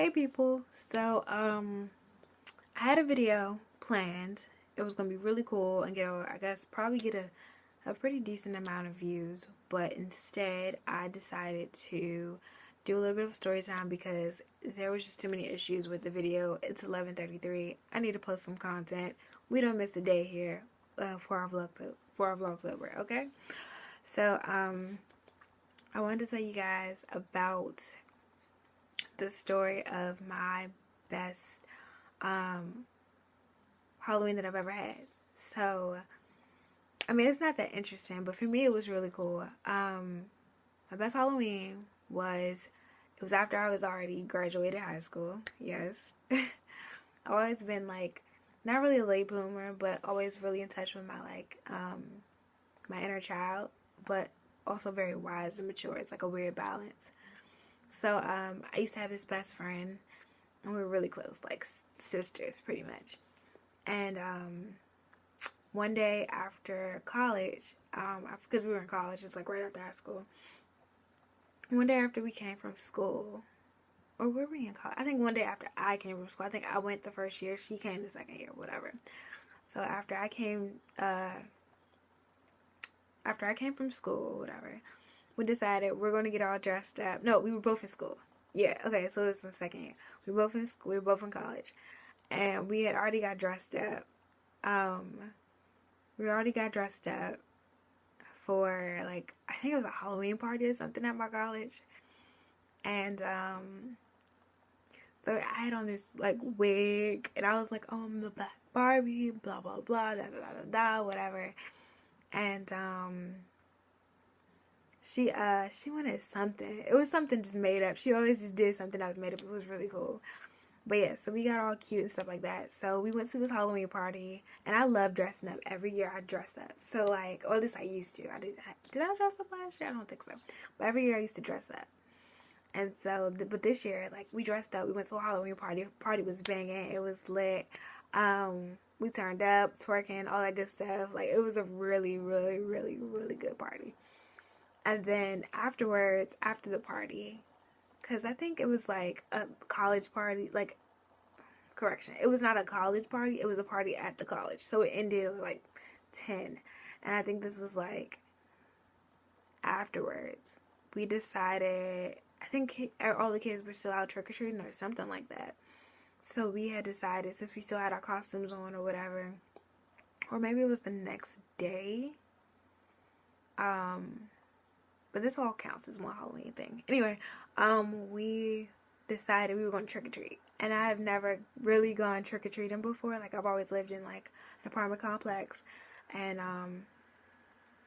Hey people, I had a video planned. It was gonna be really cool and I guess probably get a pretty decent amount of views, but instead I decided to do a little bit of story time because there was just too many issues with the video. It's 11:33. I need to post some content. We don't miss a day here for our VLOGTOBER, okay? I wanted to tell you guys about the story of my best Halloween that I've ever had. It's not that interesting, but for me it was really cool. My best Halloween it was after I was already graduated high school. Yes. I've always been like not really a late bloomer, but always really in touch with my inner child, but also very wise and mature. It's like a weird balance. I used to have this best friend, and we were really close, like sisters pretty much. And one day after college, because we were in college, it's like right after high school. One day after we came from school, or were we in college? I think one day after I came from school. I think I went the first year, she came the second year, whatever. So after I came from school, whatever, we decided we're going to get all dressed up. No, we were both in school. Yeah, okay, so it's the second year. We were both in school, we were both in college. And we had already got dressed up. We already got dressed up for, like, I think it was a Halloween party or something at my college. And, so I had on this, like, wig. And I was like, oh, I'm the Black Barbie, blah, blah, blah, da, da, da, da, da, whatever. And, she wanted something. It was something just made up. She always just did something that was made up. It was really cool. But yeah, so we got all cute and stuff like that. So we went to this Halloween party, and I love dressing up. Every year I dress up. So like, or at least I used to. Did I dress up last year? I don't think so. But every year I used to dress up. And so, but this year, like, we dressed up. We went to a Halloween party. Party was banging. It was lit. We turned up, twerking, all that good stuff. Like, it was a really, really, really, really good party. And then afterwards, after the party, because I think it was like a college party, like, correction, it was not a college party, it was a party at the college. So it ended at like 10. And I think this was like afterwards. We decided, I think all the kids were still out trick-or-treating or something like that. So we had decided, since we still had our costumes on or whatever, or maybe it was the next day, but this all counts as one Halloween thing. Anyway, we decided we were going to trick-or-treat. And I have never really gone trick-or-treating before. Like, I've always lived in, like, an apartment complex. And,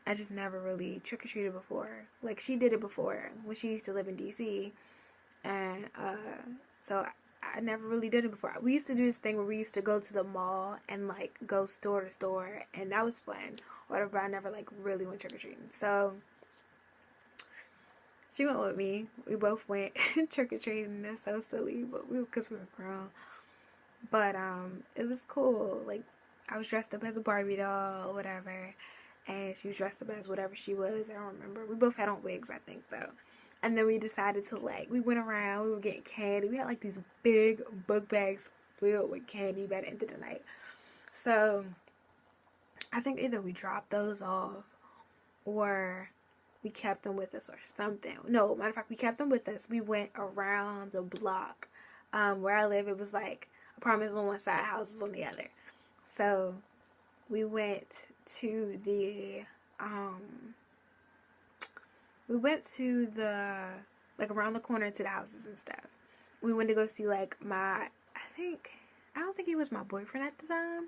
I just never really trick-or-treated before. Like, she did it before when she used to live in D.C. And, so I never really did it before. We used to do this thing where we used to go to the mall and, like, go store to store. And that was fun. Whatever, but I never, like, really went trick-or-treating. So she went with me. We both went trick-or-treating. That's so silly, but because we were grown. But it was cool. Like, I was dressed up as a Barbie doll or whatever, and she was dressed up as whatever she was. I don't remember. We both had on wigs, I think, though. And then we decided to, like, we went around. We were getting candy. We had like these big book bags filled with candy by the end of the night. So I think either we dropped those off or we kept them with us or something. No, matter of fact, we kept them with us. We went around the block. Where I live, it was like apartments on one side, houses on the other. So we went to like, around the corner to the houses and stuff. We went to go see, like, I don't think he was my boyfriend at the time.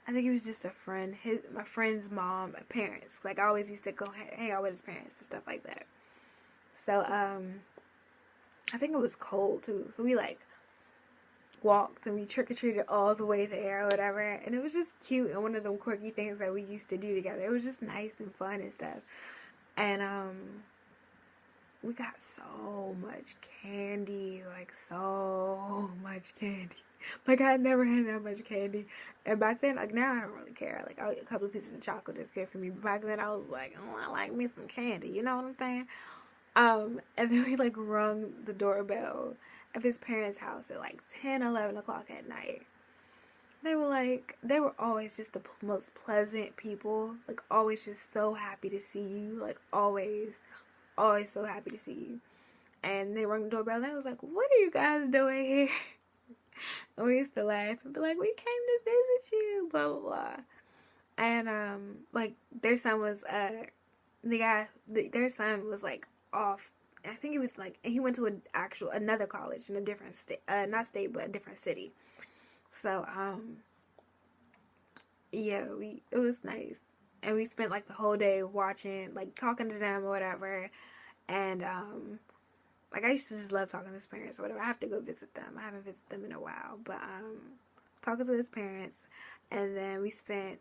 I think he was just a friend. My friend's mom, parents. Like, I always used to go hang out with his parents and stuff like that. So, I think it was cold, too. So we, like, walked and we trick-or-treated all the way there or whatever. And it was just cute and one of them quirky things that we used to do together. It was just nice and fun and stuff. And, we got so much candy. Like, so much candy. Like, I never had that much candy. And back then, like, now I don't really care. Like, a couple of pieces of chocolate is good for me. But back then, I was like, oh, I like me some candy. You know what I'm saying? And then we, like, rung the doorbell. of his parents' house at like 10, 11 o'clock at night. They were always just the most pleasant people. Like, always just so happy to see you. Like, always so happy to see you. And they rang the doorbell, and they was like, what are you guys doing here? And we used to laugh and be like, we came to visit you, blah, blah, blah. And, like, their son was, their son was, like, off. I think it was, like, he went to another college in a different state, not state, but a different city. So, yeah, it was nice. And we spent, like, the whole day watching, like, talking to them or whatever. And, like, I used to just love talking to his parents or whatever. I have to go visit them. I haven't visited them in a while. But, talking to his parents. And then we spent,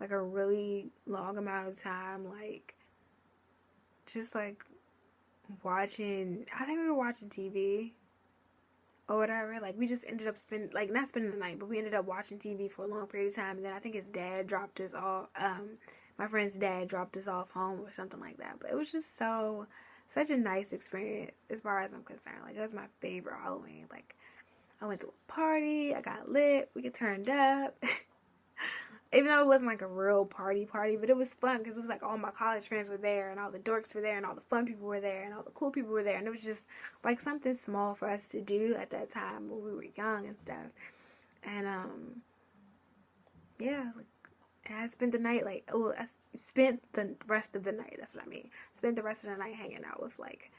like, a really long amount of time, like, just, like, watching. I think we were watching TV or whatever. Like, we just ended up not spending the night, but we ended up watching TV for a long period of time. And then I think his dad dropped us off. My friend's dad dropped us off home or something like that. But it was just such a nice experience as far as I'm concerned. Like, it was my favorite Halloween. Like, I went to a party, I got lit, we get turned up. Even though it wasn't like a real party, but it was fun because it was like all my college friends were there, and all the dorks were there, and all the fun people were there, and all the cool people were there, and it was just like something small for us to do at that time when we were young and stuff. And yeah, like, and I spent the night I spent the rest of the night. That's what I mean. Spent the rest of the night hanging out with like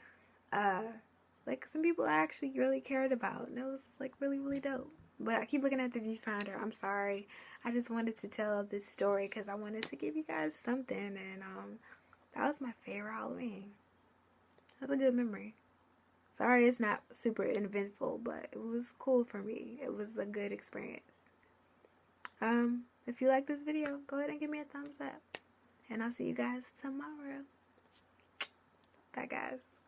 some people I actually really cared about, and it was like really, really dope. But I keep looking at the viewfinder. I'm sorry. I just wanted to tell this story because I wanted to give you guys something, and that was my favorite Halloween. That's a good memory. Sorry it's not super eventful, but it was cool for me. It was a good experience. If you like this video, go ahead and give me a thumbs up. And I'll see you guys tomorrow. Bye, guys.